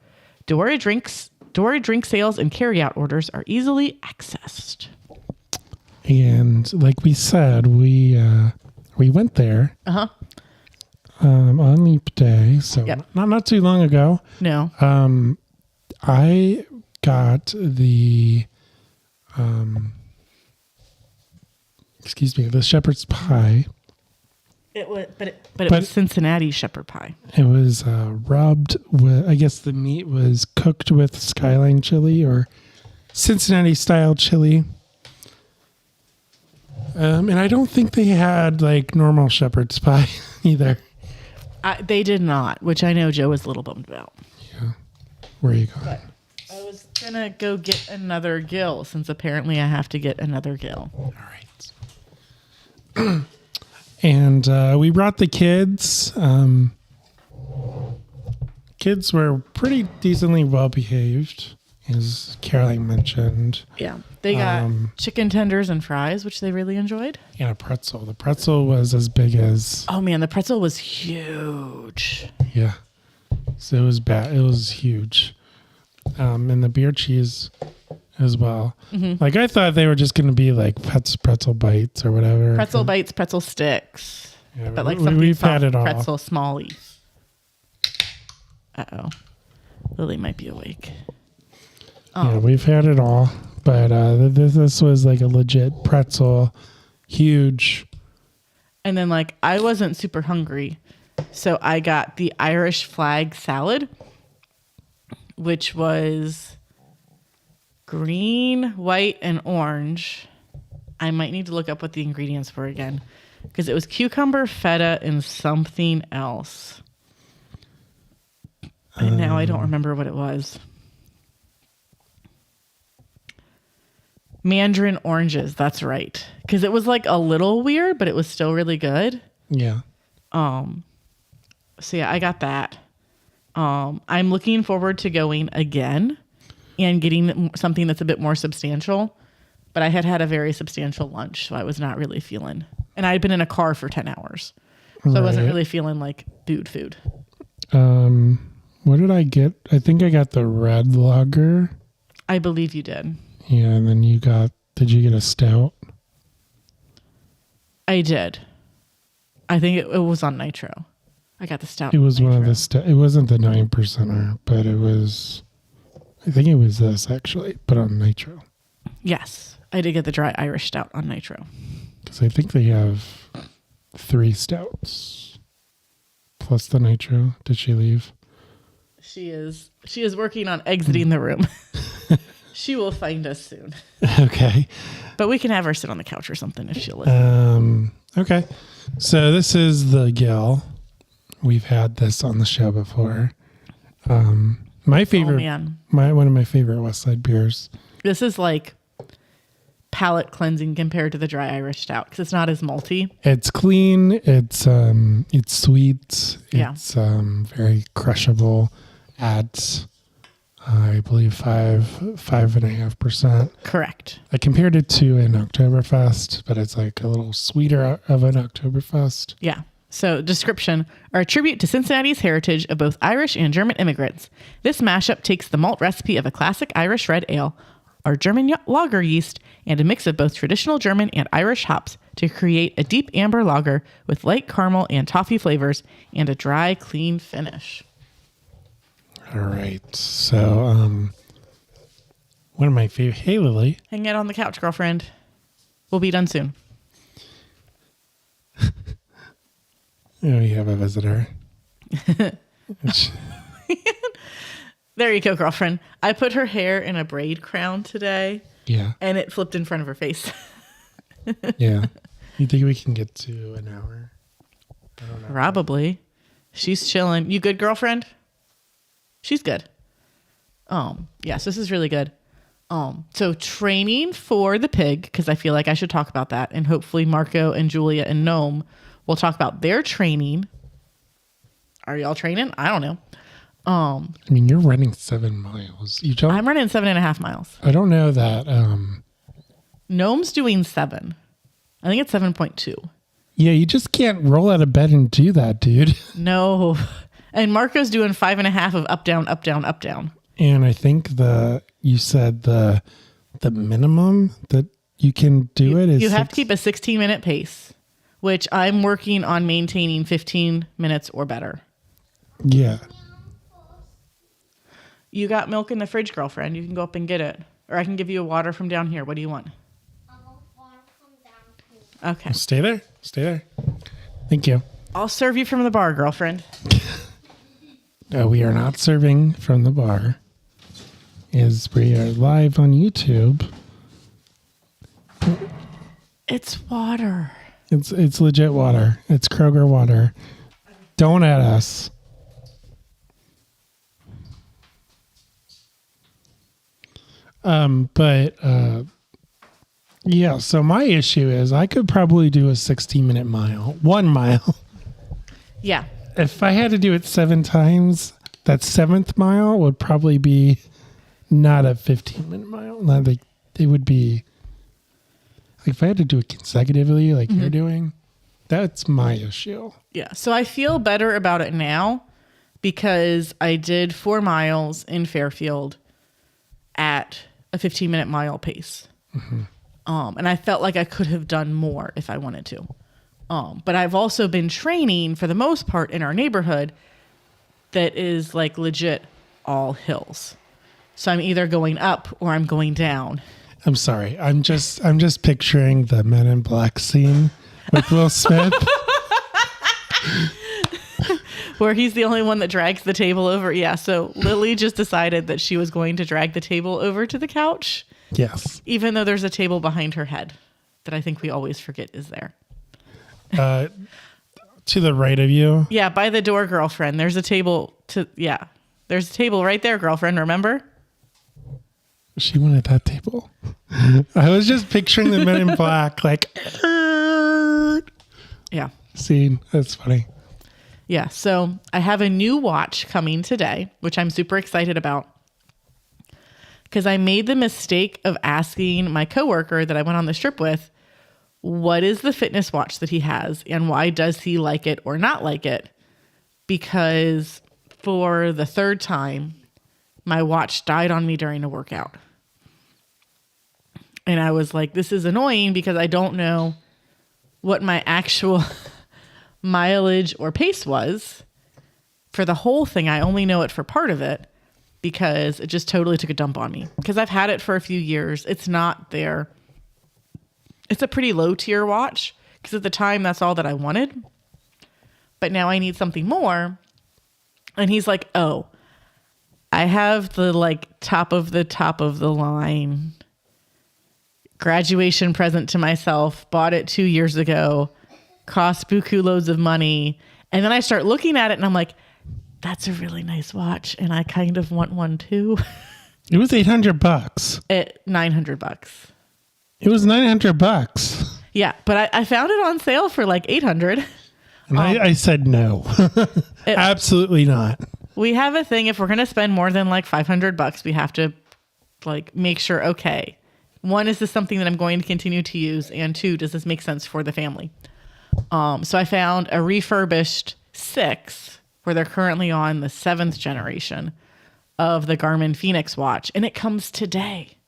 Door drink sales and carryout orders are easily accessed. And like we said, we went there on Leap Day, so not too long ago. No. I got the the shepherd's pie. It was, but it was Cincinnati shepherd pie. It was rubbed with, I guess the meat was cooked with skyline chili or Cincinnati style chili. And I don't think they had like normal shepherd's pie either. They did not, which I know Joe was a little bummed about. Yeah. Where are you going? But I was going to go get another gill since apparently I have to get another gill. All right. And we brought the kids. Kids were pretty decently well behaved, as Caroline mentioned. Yeah. They got chicken tenders and fries, which they really enjoyed. And a pretzel. The pretzel was as big as... Oh, man. The pretzel was huge. Yeah. So it was bad. It was huge. And the beer cheese as well. Mm-hmm. Like, I thought they were just going to be like pretzel bites or whatever. Pretzel bites, pretzel sticks. Yeah, but like something we've soft, had it all. pretzel smally. Uh-oh. Lily might be awake. Oh. Yeah, we've had it all. But this was like a legit pretzel. Huge. And then like I wasn't super hungry. So I got the Irish flag salad, which was green, white, and orange. I might need to look up what the ingredients were again. Because it was cucumber, feta, and something else. And now I don't remember what it was. Mandarin oranges, that's right. Because it was like a little weird, but it was still really good. Yeah. So yeah, I got that. I'm looking forward to going again and getting something that's a bit more substantial. But I had a very substantial lunch, so I was not really feeling. And I had been in a car for 10 hours. So right. I wasn't really feeling like food. What did I get? I think I got the red lager. I believe you did. Yeah, and then did you get a stout? I did. I think it was on nitro. I got the stout. It was one of the it wasn't the 9%er, but it was, I think it was this actually, but on nitro. Yes, I did get the dry Irish stout on nitro. Because I think they have 3 stouts plus the nitro. Did she leave? She is working on exiting the room. She will find us soon. Okay. But we can have her sit on the couch or something if she'll listen. Okay. So this is the Gill. We've had this on the show before. My favorite, one of my favorite Westside beers. This is like palate cleansing compared to the dry Irish stout because it's not as malty. It's clean. It's sweet. It's very crushable. At I believe 5.5%. Correct. I compared it to an Oktoberfest, but it's like a little sweeter of an Oktoberfest. Yeah. So, description are a tribute to Cincinnati's heritage of both Irish and German immigrants. This mashup takes the malt recipe of a classic Irish red ale, our German lager yeast, and a mix of both traditional German and Irish hops to create a deep amber lager with light caramel and toffee flavors and a dry, clean finish. All right. So, one of my favorite. Hey, Lily. Hang out on the couch, girlfriend. We'll be done soon. Oh, you have a visitor. There you go, girlfriend. I put her hair in a braid crown today. Yeah. And it flipped in front of her face. Yeah. You think we can get to an hour? I don't know. Probably. She's chilling. You good, girlfriend? She's good. Yes, this is really good. So training for the pig, because I feel like I should talk about that. And hopefully Marco and Julia and Gnome will talk about their training. Are y'all training? I don't know. I mean, you're running 7 miles. I'm running 7.5 miles. I don't know that. Gnome's doing 7. I think it's 7.2. Yeah, you just can't roll out of bed and do that, dude. No. And Marco's doing 5.5 of up, down, up, down, up, down. And I think you said the minimum that you can do it is you have to keep a 16-minute pace, which I'm working on maintaining 15 minutes or better. Yeah. You got milk in the fridge, girlfriend. You can go up and get it. Or I can give you a water from down here. What do you want? I want water from down here. Okay. Stay there. Stay there. Thank you. I'll serve you from the bar, girlfriend. No, we are not serving from the bar. As we are live on YouTube. It's water. It's legit water. It's Kroger water. Don't at us. Yeah, so my issue is I could probably do a 16-minute mile. 1 mile. Yeah. If I had to do it 7 times, that 7th mile would probably be not a 15-minute mile. Not like it would be like if I had to do it consecutively like you're doing, that's my issue. Yeah. So I feel better about it now because I did 4 miles in Fairfield at a 15-minute mile pace. And I felt like I could have done more if I wanted to. But I've also been training for the most part in our neighborhood that is like legit all hills. So I'm either going up or I'm going down. I'm sorry. I'm just picturing the Men in Black scene with Will Smith. Where he's the only one that drags the table over. Yeah, so Lily just decided that she was going to drag the table over to the couch. Yes. Even though there's a table behind her head that I think we always forget is there. To the right of you. Yeah, by the door, girlfriend. There's a table there's a table right there, girlfriend, remember? She wanted that table. I was just picturing the Men in Black like Yeah. scene. That's funny. Yeah, so I have a new watch coming today, which I'm super excited about. Because I made the mistake of asking my coworker that I went on this trip with, what is the fitness watch that he has and why does he like it or not like it? Because for the 3rd time, my watch died on me during a workout. And I was like, this is annoying because I don't know what my actual mileage or pace was for the whole thing. I only know it for part of it because it just totally took a dump on me because I've had it for a few years. It's not there. It's a pretty low tier watch because at the time that's all that I wanted. But now I need something more. And he's like, oh, I have the like top of the line graduation present to myself, bought it 2 years ago, cost buku loads of money. And then I start looking at it and I'm like, that's a really nice watch. And I kind of want one too. It was $800. At $900. It was $900. Yeah. But I found it on sale for like $800. And I said no. Absolutely not. We have a thing. If we're going to spend more than like $500, we have to like make sure, okay, 1, is this something that I'm going to continue to use? And 2, does this make sense for the family? So I found a refurbished 6 where they're currently on the 7th generation of the Garmin Phoenix watch. And it comes today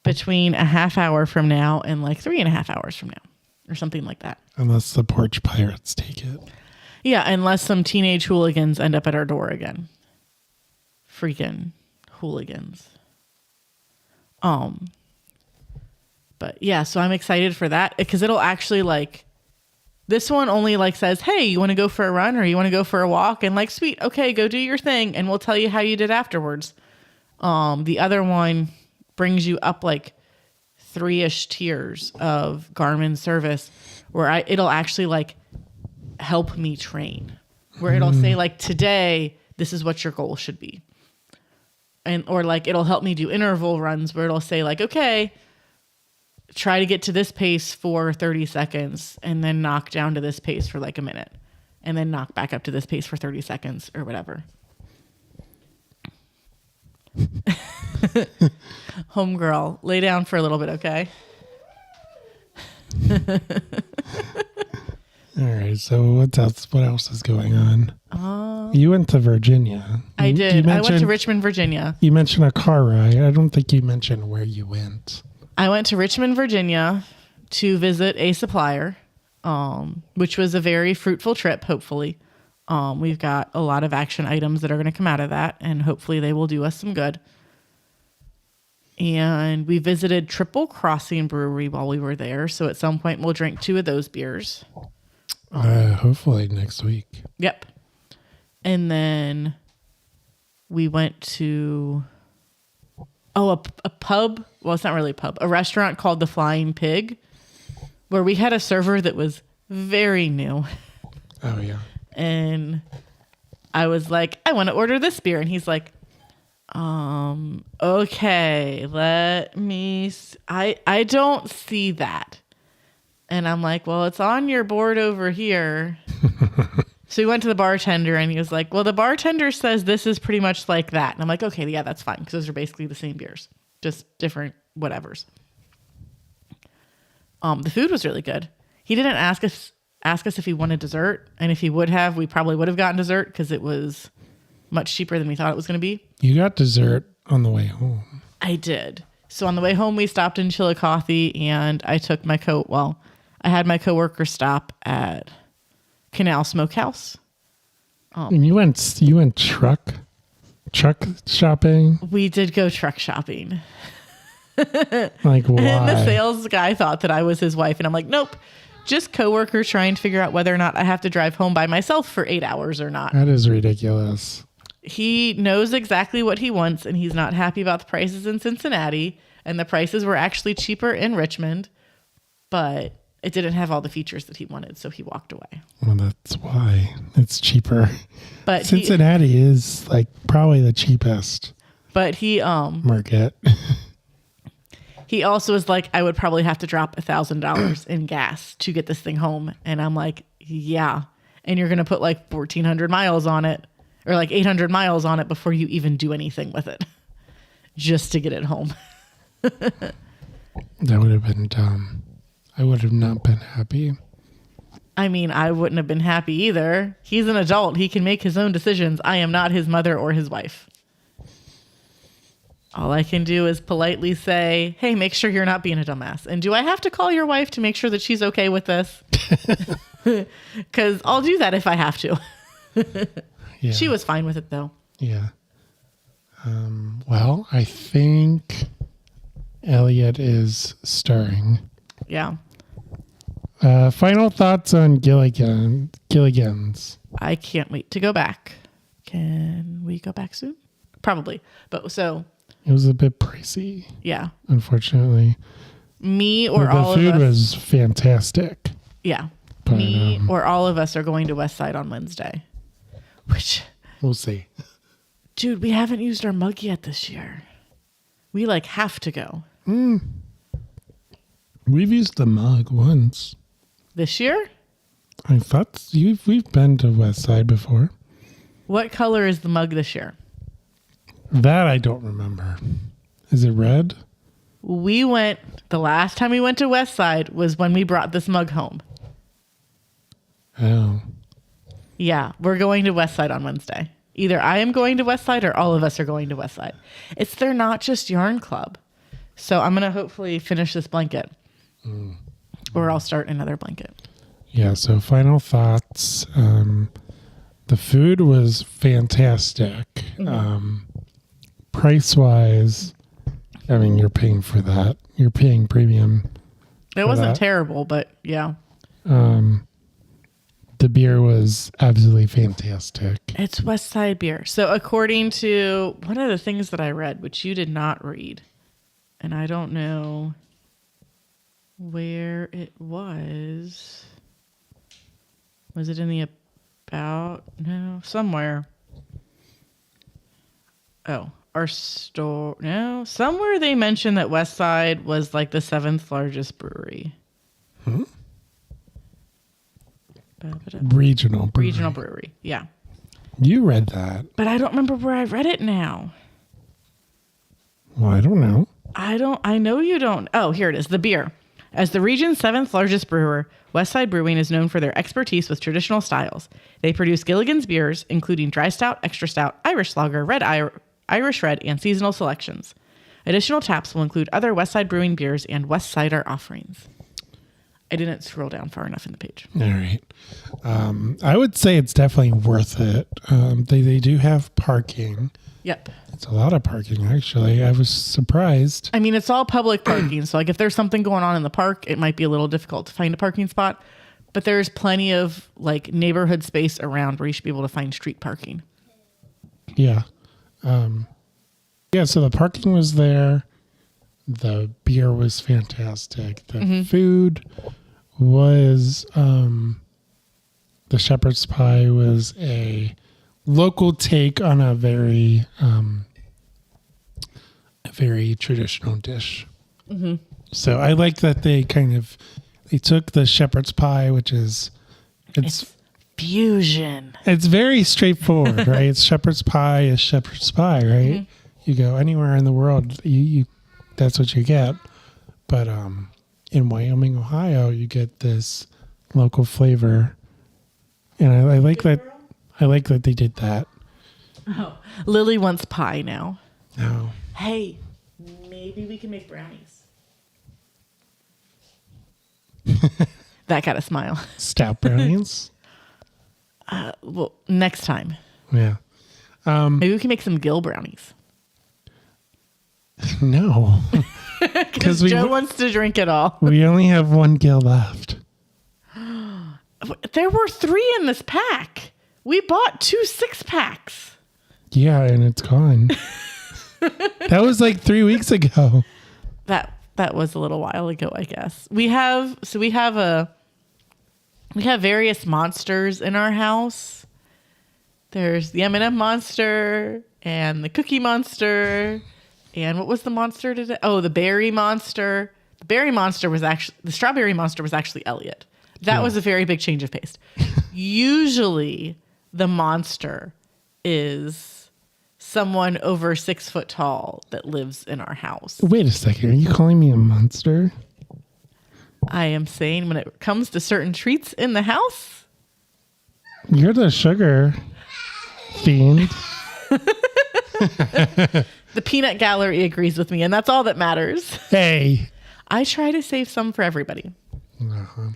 between a half hour from now and like 3.5 hours from now or something like that. Unless the porch pirates take it. Yeah, unless some teenage hooligans end up at our door again. Freaking hooligans. But yeah, so I'm excited for that because it'll actually like, this one only like says, hey, you want to go for a run or you want to go for a walk? And like, sweet, okay, go do your thing and we'll tell you how you did afterwards. The other one brings you up like 3-ish tiers of Garmin service where it'll actually like help me train, where it'll say like, today, this is what your goal should be. And, or like, it'll help me do interval runs where it'll say like, okay, try to get to this pace for 30 seconds and then knock down to this pace for like a minute and then knock back up to this pace for 30 seconds or whatever. Homegirl, lay down for a little bit, okay? All right. So what else is going on? You went to Virginia. I did. I went to Richmond, Virginia. You mentioned a car ride. I don't think you mentioned where you went. I went to Richmond, Virginia to visit a supplier, which was a very fruitful trip, hopefully. We've got a lot of action items that are going to come out of that, and hopefully they will do us some good. And we visited Triple Crossing Brewery while we were there. So at some point we'll drink 2 of those beers. Hopefully next week. Yep. And then we went to a pub. Well, it's not really a pub. A restaurant called the Flying Pig, where we had a server that was very new. Oh, yeah. And I was like, I want to order this beer. And he's like, okay, let me, I don't see that. And I'm like, well, it's on your board over here. So we went to the bartender and he was like, well, the bartender says this is pretty much like that. And I'm like, okay, yeah, that's fine. Because those are basically the same beers, just different whatevers. The food was really good. He didn't ask us if he wanted dessert. And if he would have, we probably would have gotten dessert because it was much cheaper than we thought it was going to be. You got dessert on the way home. I did. So on the way home, we stopped in Chillicothe and I took my I had my coworker stop at Canal Smokehouse. And you went truck shopping? We did go truck shopping. Like, why? And the sales guy thought that I was his wife. And I'm like, nope, just coworker trying to figure out whether or not I have to drive home by myself for 8 hours or not. That is ridiculous. He knows exactly what he wants and he's not happy about the prices in Cincinnati. And the prices were actually cheaper in Richmond, but it didn't have all the features that he wanted. So he walked away. Well, that's why it's cheaper. But Cincinnati is like probably the cheapest. But he market. He also was like, I would probably have to drop $1,000 in gas to get this thing home. And I'm like, yeah. And you're going to put like 1,400 miles on it or like 800 miles on it before you even do anything with it just to get it home. That would have been dumb. I would have not been happy. I mean, I wouldn't have been happy either. He's an adult. He can make his own decisions. I am not his mother or his wife. All I can do is politely say, hey, make sure you're not being a dumbass. And do I have to call your wife to make sure that she's okay with this? Because I'll do that if I have to. Yeah. She was fine with it, though. Yeah. Well, I think Elliot is stirring. Yeah. Final thoughts on Gilligan's. I can't wait to go back. Can we go back soon? Probably. But so... It was a bit pricey. Yeah. Unfortunately. Me or all of us. The food was fantastic. Yeah. But, me or all of us are going to Westside on Wednesday. Which... We'll see. Dude, we haven't used our mug yet this year. We like have to go. We've used the mug once. This year? I thought we've been to Westside before. What color is the mug this year? That I don't remember. Is it red? The last time we went to Westside was when we brought this mug home. Oh. Yeah, we're going to Westside on Wednesday. Either I am going to Westside or all of us are going to Westside. They're not just yarn club. So I'm going to hopefully finish this blanket. Or I'll start another blanket. Yeah, so final thoughts. The food was fantastic. Price-wise, I mean, you're paying for that. You're paying premium. It wasn't terrible, but yeah. The beer was absolutely fantastic. It's Westside beer. So according to one of the things that I read, which you did not read, and I don't know where it was. Was it in the about? No, somewhere. Oh, our store. No, somewhere they mentioned that Westside was like the 7th largest brewery. Regional brewery. Yeah. You read that. But I don't remember where I read it now. Well, I don't know. I know you don't. Oh, here it is. The beer. As the region's 7th largest brewer, Westside Brewing is known for their expertise with traditional styles. They produce Gilligan's beers, including dry stout, extra stout, Irish lager, Irish red, and seasonal selections. Additional taps will include other Westside Brewing beers and Westsider offerings. I didn't scroll down far enough in the page. All right. I would say it's definitely worth it. They do have parking. Yep. It's a lot of parking, actually. I was surprised. I mean, it's all public parking. So, like, if there's something going on in the park, it might be a little difficult to find a parking spot. But there's plenty of, like, neighborhood space around where you should be able to find street parking. Yeah. Yeah, so the parking was there. The beer was fantastic. The food was... the shepherd's pie was a local take on a very traditional dish. So I like that they took the shepherd's pie, which is it's fusion. It's very straightforward, right? It's shepherd's pie is shepherd's pie, right? You go anywhere in the world, you that's what you get. But in Wyoming, Ohio, you get this local flavor. And I like that. I like that they did that. Oh, Lily wants pie now. Oh. Hey, maybe we can make brownies. That got a smile. Stout brownies? Well, next time. Yeah. Maybe we can make some Gill brownies. No. Because Joe wants to drink it all. We only have one Gill left. There were 3 in this pack. We bought 2 6-packs. Yeah, and it's gone. That was like 3 weeks ago. That was a little while ago, I guess. We have various monsters in our house. There's the M&M monster and the cookie monster. And what was the monster today? Oh, the berry monster. The strawberry monster was actually Elliot. That was a very big change of pace. Usually the monster is someone over 6 foot tall that lives in our house. Wait a second. Are you calling me a monster? I am saying when it comes to certain treats in the house. You're the sugar fiend. The peanut gallery agrees with me, and that's all that matters. Hey. I try to save some for everybody. Uh-huh.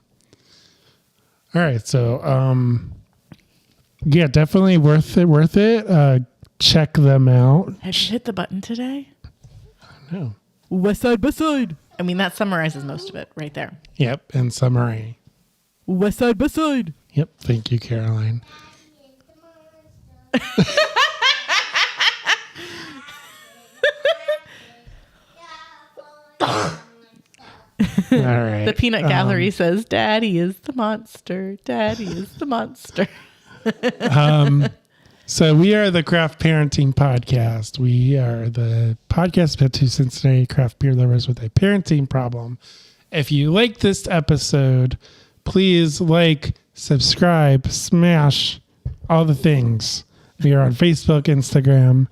All right, so yeah, definitely worth it. Check them out. Have you hit the button today? No. Westside. I mean, that summarizes most of it right there. Yep, and summary. Westside. Yep, thank you, Caroline. All right. The peanut gallery says, Daddy is the monster. Daddy is the monster. So we are the Craft Parenting Podcast. We are the podcast about 2 Cincinnati craft beer lovers with a parenting problem. If you like this episode, please subscribe, smash all the things. We are on Facebook, Instagram,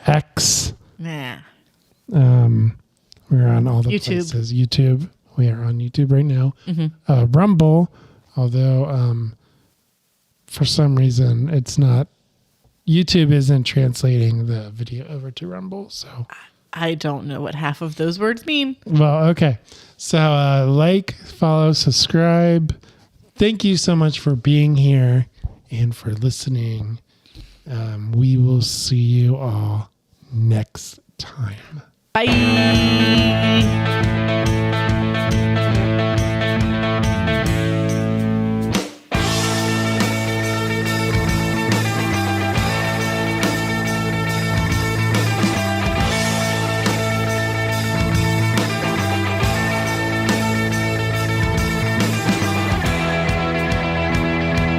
X. Nah. We're on all the YouTube. places. YouTube. We are on YouTube right now. Rumble, although for some reason it's not. YouTube isn't translating the video over to Rumble, so I don't know what half of those words mean. Well, okay. So follow, subscribe. Thank you so much for being here and for listening. We will see you all next time. Bye.